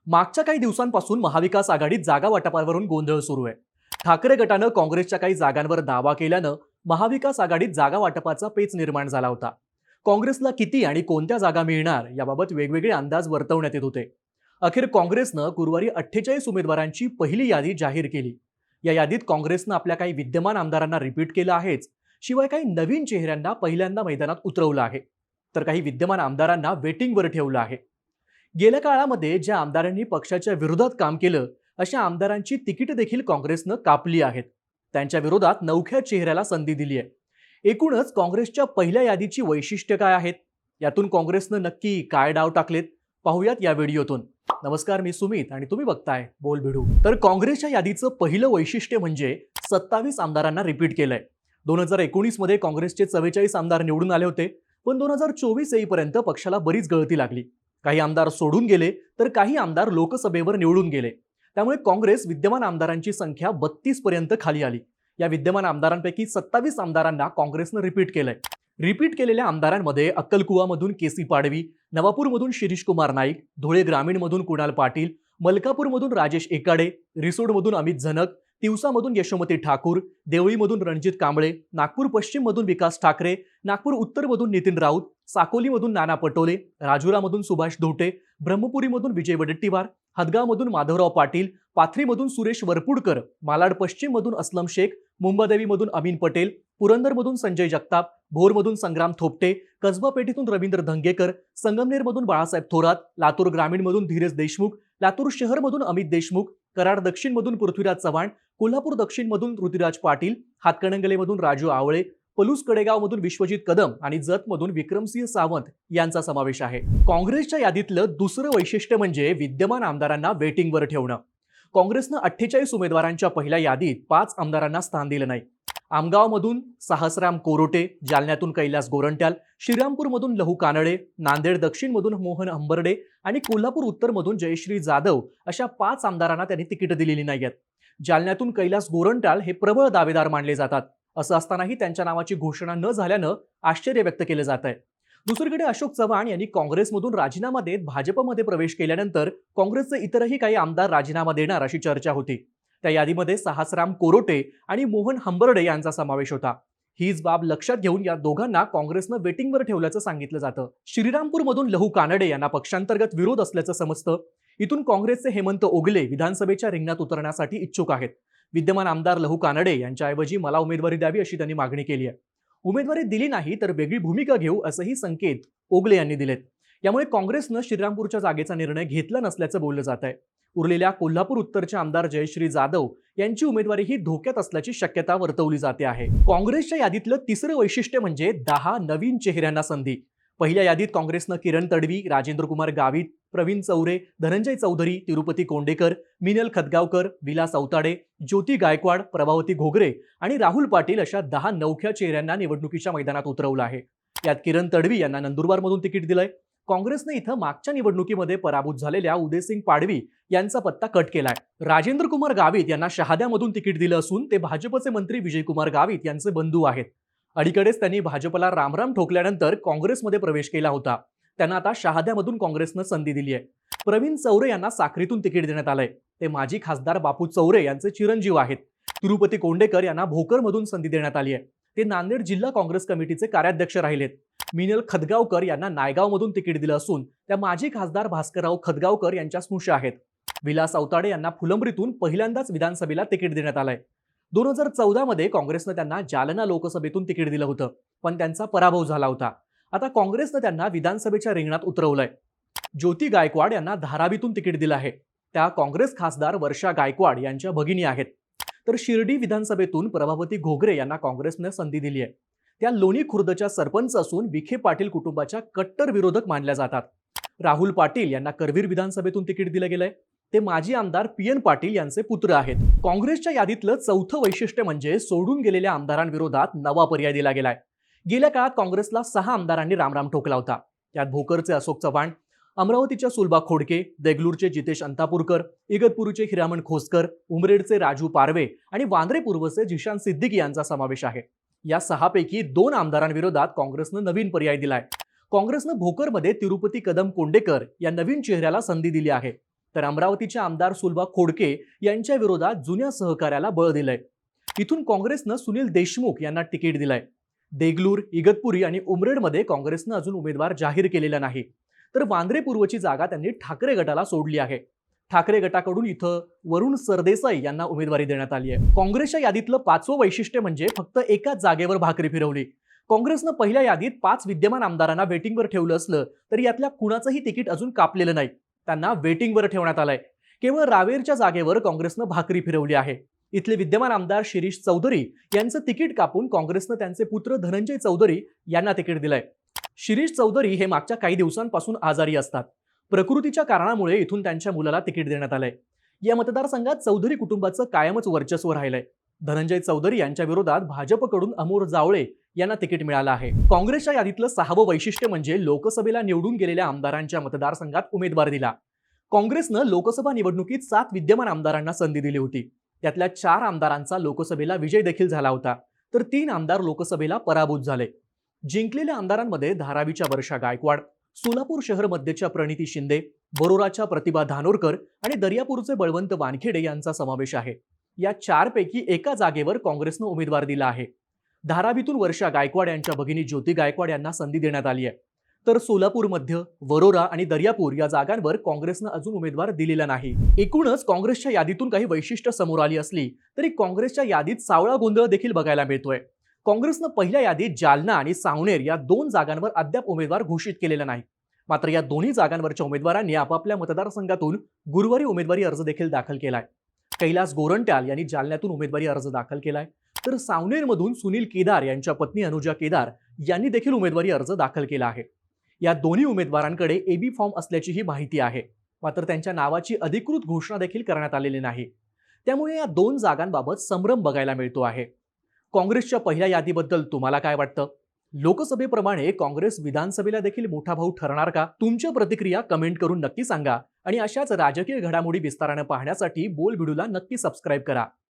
मागच्या काही दिवसांपासून महाविकास आघाडीत जागा वाटपावरून गोंधळ सुरू आहे. ठाकरे गटानं काँग्रेसच्या काही जागांवर दावा केल्यानं महाविकास आघाडीत जागा वाटपाचा पेच निर्माण झाला होता. काँग्रेसला किती आणि कोणत्या जागा मिळणार याबाबत वेगवेगळे अंदाज वर्तवण्यात येत होते. अखेर काँग्रेसनं गुरुवारी 48 उमेदवारांची पहिली यादी जाहीर केली. या यादीत काँग्रेसनं आपल्या काही विद्यमान आमदारांना रिपीट केलं आहेच, शिवाय काही नवीन चेहऱ्यांना पहिल्यांदा मैदानात उतरवलं आहे, तर काही विद्यमान आमदारांना वेटिंगवर ठेवलं आहे. गेल्या काळामध्ये ज्या आमदारांनी पक्षाच्या विरोधात काम केलं अशा आमदारांची तिकीट देखील काँग्रेसनं कापली आहेत. त्यांच्या विरोधात नवख्या चेहऱ्याला संधी दिली आहे. एकूणच काँग्रेसच्या पहिल्या यादीची वैशिष्ट्य काय आहेत, यातून काँग्रेसनं नक्की काय डाव टाकलेत, पाहूयात या व्हिडिओतून. नमस्कार, मी सुमित आणि तुम्ही बघताय बोल भिडू. तर काँग्रेसच्या यादीचं पहिलं वैशिष्ट्य म्हणजे 27 आमदारांना रिपीट केलंय. 2019 मध्ये काँग्रेसचे 44 आमदार निवडून आले होते, पण 2024 येईपर्यंत पक्षाला बरीच गळती लागली. काही आमदार सोडून गेले तर काही आमदार लोकसभेवर निवडून गेले. त्यामुळे काँग्रेस विद्यमान आमदारांची संख्या 32 पर्यंत खाली आली. या विद्यमान आमदारांपैकी 27 आमदारांना काँग्रेसनं रिपीट केलंय. रिपीट केलेल्या आमदारांमध्ये अक्कलकुवामधून केसी पाडवी, नवापूरमधून शिरीष कुमार नाईक, धुळे ग्रामीणमधून कुणाल पाटील, मलकापूरमधून राजेश एकाडे, रिसोडमधून अमित झनक, तिवसामधून यशोमती ठाकूर, देवळीमधून रणजित कांबळे, नागपूर पश्चिममधून विकास ठाकरे, नागपूर उत्तरमधून नितीन राऊत, साकोलीमधून नाना पटोले, राजुरामधून सुभाष धोटे, ब्रह्मपुरीमधून विजय वडेट्टीवार, हदगावमधून माधवराव पाटील, पाथरीमधून सुरेश वरपुडकर, मालाड पश्चिममधून अस्लम शेख, मुंबादेवीमधून अमीन पटेल, पुरंदरमधून संजय जगताप, भोरमधून संग्राम थोपटे, कसबा पेठेतून रवींद्र धंगेकर, संगमनेरमधून बाळासाहेब थोरात, लातूर ग्रामीणमधून धीरज देशमुख, लातूर शहरमधून अमित देशमुख, कराड दक्षिणमधून पृथ्वीराज चव्हाण, कोल्हापूर दक्षिणमधून ऋतुराज पाटील, हातकणंगलेमधून राजू आवळे, पलूस कडेगावमधून विश्वजित कदम आणि जतमधून विक्रमसिंह सावंत यांचा समावेश आहे. काँग्रेसच्या यादीतलं दुसरं वैशिष्ट्य म्हणजे विद्यमान आमदारांना वेटिंगवर ठेवणं. काँग्रेसनं 48 उमेदवारांच्या पहिल्या यादीत 5 आमदारांना स्थान दिलं नाही. आमगावमधून साहसराम कोरोटे, जालन्यातून कैलास गोरंट्याल, श्रीरामपूरमधून लहू कानडे, नांदेड दक्षिणमधून मोहन हंबर्डे आणि कोल्हापूर उत्तरमधून जयश्री जाधव अशा 5 आमदारांना त्यांनी तिकीट दिलेली नाहीयेत. जालन्यातून कैलास गोरंट्याल हे प्रबळ दावेदार मानले जातात. असं असतानाही त्यांच्या नावाची घोषणा न झाल्यानं आश्चर्य व्यक्त केलं जात आहे. दुसरीकडे अशोक चव्हाण यांनी काँग्रेसमधून राजीनामा देत भाजपमध्ये प्रवेश केल्यानंतर काँग्रेसचे इतरही काही आमदार राजीनामा देणार अशी चर्चा होती. त्या यादीमध्ये साहसराम कोरोटे आणि मोहन हंबर्डे यांचा समावेश होता. हीच बाब लक्षात घेऊन या दोघांना काँग्रेसनं वेटिंगवर ठेवल्याचं सांगितलं जातं. श्रीरामपूरमधून लहू कानडे यांना पक्षांतर्गत विरोध असल्याचं समजतं. इथून काँग्रेसचे हेमंत ओगले विधानसभेच्या रिंगणात उतरण्यासाठी इच्छुक आहेत. विद्यमान आमदार लहू कानडे यांच्याऐवजी मला उमेदवारी द्यावी अशी त्यांनी मागणी केली आहे. उमेदवारी दिली नाही तर वेगळी भूमिका घेऊ असंही संकेत ओगले यांनी दिलेत. यामुळे काँग्रेसनं श्रीरामपूरच्या जागेचा निर्णय घेतला नसल्याचं बोललं जात आहे. उरलेल्या कोल्हापूर उत्तरच्या आमदार जयश्री जाधव यांची उमेदवारी ही धोक्यात असल्याची शक्यता वर्तवली जाते आहे. काँग्रेसच्या यादीतलं तिसरं वैशिष्ट्य म्हणजे 10 नवीन चेहऱ्यांना संधी. पहिल्या यादीत काँग्रेसनं किरण तडवी, राजेंद्र कुमार गावित, प्रवीण चौरे, धनंजय चौधरी, तिरुपती कोंडेकर, मिनल खदगावकर, विलास औताडे, ज्योती गायकवाड, प्रभावती घोगरे आणि राहुल पाटील अशा 10 नवख्या चेहऱ्यांना निवडणुकीच्या मैदानात उतरवलं आहे. यात किरण तडवी यांना नंदुरबारमधून तिकीट दिलंय. काँग्रेसने इथं मागच्या निवडणुकीमध्ये पराभूत झालेल्या उदयसिंग पाडवी यांचा पत्ता कट केलाय. राजेंद्र कुमार गावित यांना शहाद्यामधून तिकीट दिलं असून ते भाजपचे मंत्री विजयकुमार गावित यांचे बंधू आहेत. अलीकडेच त्यांनी भाजपला रामराम ठोकल्यानंतर काँग्रेसमध्ये प्रवेश केला होता. त्यांना आता शहाद्यामधून काँग्रेसनं संधी दिली आहे. प्रवीण चौरे यांना साक्रीतून तिकीट देण्यात आलंय. ते माजी खासदार बापू चौरे यांचे चिरंजीव आहेत. तिरुपती कोंडेकर यांना भोकरमधून संधी देण्यात आली आहे. ते नांदेड जिल्हा काँग्रेस कमिटीचे कार्याध्यक्ष राहिलेत. मिनल खदगावकर यांना नायगावमधून तिकीट दिलं असून त्या माजी खासदार भास्करराव खदगावकर यांच्या स्नुषा आहेत. विलास औताडे यांना फुलंब्रीतून पहिल्यांदाच विधानसभेला तिकीट देण्यात आलंय. 2014 मध्ये काँग्रेसनं त्यांना जालना लोकसभेतून तिकीट दिलं होतं, पण त्यांचा पराभव झाला होता. आता काँग्रेसनं त्यांना विधानसभेच्या रिंगणात उतरवलंय. ज्योती गायकवाड यांना धारावीतून तिकीट दिलं आहे. त्या काँग्रेस खासदार वर्षा गायकवाड यांच्या भगिनी आहेत. तर शिर्डी विधानसभेतून प्रभावती घोगरे यांना काँग्रेसने संधी दिली आहे. त्या लोणी खुर्दच्या सरपंच असून विखे पाटील कुटुंबाच्या कट्टर विरोधक मानल्या जातात. राहुल पाटील यांना करवीर विधानसभेतून तिकीट दिलं गेलंय. ते माजी आमदार पी.एन. पाटील यांचे पुत्र आहेत. काँग्रेसच्या यादीतलं चौथं वैशिष्ट्य म्हणजे सोडून गेलेल्या आमदारांविरोधात नवा पर्याय दिला गेलाय. गेल्या काळात काँग्रेसला 6 आमदारांनी रामराम ठोकला होता. त्यात भोकरचे अशोक चव्हाण, अमरावतीच्या सुलभा खोडके, देगलूरचे जितेश अंतापूरकर, इगतपुरीचे हिरामण खोसकर, उमरेडचे राजू पारवे आणि वांद्रे पूर्वचे जिशान सिद्दीकी यांचा समावेश आहे. या 6 पैकी 2 आमदारांविरोधात काँग्रेसनं नवीन पर्याय दिलाय. काँग्रेसनं भोकरमध्ये तिरुपती कदम कोंडेकर या नवीन चेहऱ्याला संधी दिली आहे. तर अमरावतीचे आमदार सुलभा खोडके यांच्या विरोधात जुन्या सहकार्याला बळ दिलंय. इथून काँग्रेसनं सुनील देशमुख यांना तिकीट दिलंय. देगलूर, इगतपुरी आणि उमरेडमध्ये काँग्रेसनं अजून उमेदवार जाहीर केलेला नाही. तर वांद्रे पूर्वची जागा त्यांनी ठाकरे गटाला सोडली आहे. ठाकरे गटाकडून इथं वरुण सरदेसाई यांना उमेदवारी देण्यात आली आहे. काँग्रेसच्या यादीतलं पाचवं वैशिष्ट्य म्हणजे फक्त एकाच जागेवर भाकरी फिरवली. काँग्रेसनं पहिल्या यादीत 5 विद्यमान आमदारांना वेटिंगवर ठेवलं असलं तरी यातल्या कुणाचंही तिकीट अजून कापलेलं नाही. त्यांना वेटिंगवर ठेवण्यात आलंय. केवळ रावेरच्या जागेवर काँग्रेसनं भाकरी फिरवली आहे. इथले विद्यमान आमदार शिरीष चौधरी यांचं तिकीट कापून काँग्रेसनं त्यांचे पुत्र धनंजय चौधरी यांना तिकीट दिलंय. शिरीष चौधरी हे मागच्या काही दिवसांपासून आजारी असतात. प्रकृतीच्या कारणामुळे इथून त्यांच्या मुलाला तिकीट देण्यात आलंय. या मतदारसंघात चौधरी कुटुंबाचं कायमच वर्चस्व राहिलंय. धनंजय चौधरी यांच्या विरोधात भाजपकडून अमोल जावळे यांना तिकीट मिळालं आहे. काँग्रेसच्या यादीतलं 6वं वैशिष्ट्य म्हणजे लोकसभेला निवडून गेलेल्या आमदारांच्या मतदारसंघात उमेदवार दिला. काँग्रेसनं लोकसभा निवडणुकीत 7 विद्यमान आमदारांना संधी दिली होती. त्यातल्या 4 आमदारांचा लोकसभेला विजय देखील झाला होता, तर 3 आमदार लोकसभेला पराभूत झाले. जिंकलेल्या आमदारांमध्ये धारावीच्या वर्षा गायकवाड, सोलापूर शहर मध्यच्या प्रणिती शिंदे, बरोराच्या प्रतिभा धानोरकर आणि दर्यापूरचे बळवंत वानखेडे यांचा समावेश आहे. या 4 पैकी एका जागेवर काँग्रेसनं उमेदवार दिला आहे. धारावीतून वर्षा गायकवाड यांच्या भगिनी ज्योती गायकवाड यांना संधी देण्यात आली आहे. तर सोलापूर मध्य, वरोरा आणि दर्यापूर या जागांवर काँग्रेसनं अजून उमेदवार दिलेला नाही. एकूणच काँग्रेसच्या यादीतून काही वैशिष्ट्य समोर आली असली तरी काँग्रेसच्या यादीत सावळा गोंधळ देखील बघायला मिळतोय. काँग्रेसनं पहिल्या यादीत जालना आणि सावनेर या 2 जागांवर अद्याप उमेदवार घोषित केलेला नाही. मात्र या दोन्ही जागांवरच्या उमेदवारांनी आपापल्या मतदारसंघातून गुरुवारी उमेदवारी अर्ज देखील दाखल केलाय. कैलास गोरंट्याल यांनी जालन्यातून उमेदवारी अर्ज दाखल केलाय, तर सावनेरमधून सुनील केदार यांच्या पत्नी अनुजा केदार यांनी देखील उमेदवारी अर्ज दाखल केला आहे. या दोन्ही उमेदवारांकडे एबी फॉर्म असल्याचीही माहिती आहे. मात्र त्यांच्या नावाची अधिकृत घोषणा देखील करण्यात आलेली नाही. त्यामुळे या 2 जागांबाबत संभ्रम बघायला मिळतो आहे. काँग्रेसच्या पहिल्या यादीबद्दल तुम्हाला काय वाटतं? लोकसभेप्रमाणे काँग्रेस विधानसभेला देखील मोठा भाऊ ठरणार का? तुमच्या प्रतिक्रिया कमेंट करून नक्की सांगा आणि अशाच राजकीय घडामोडी विस्ताराने पाहण्यासाठी बोल व्हिडिओला नक्की सबस्क्राईब करा.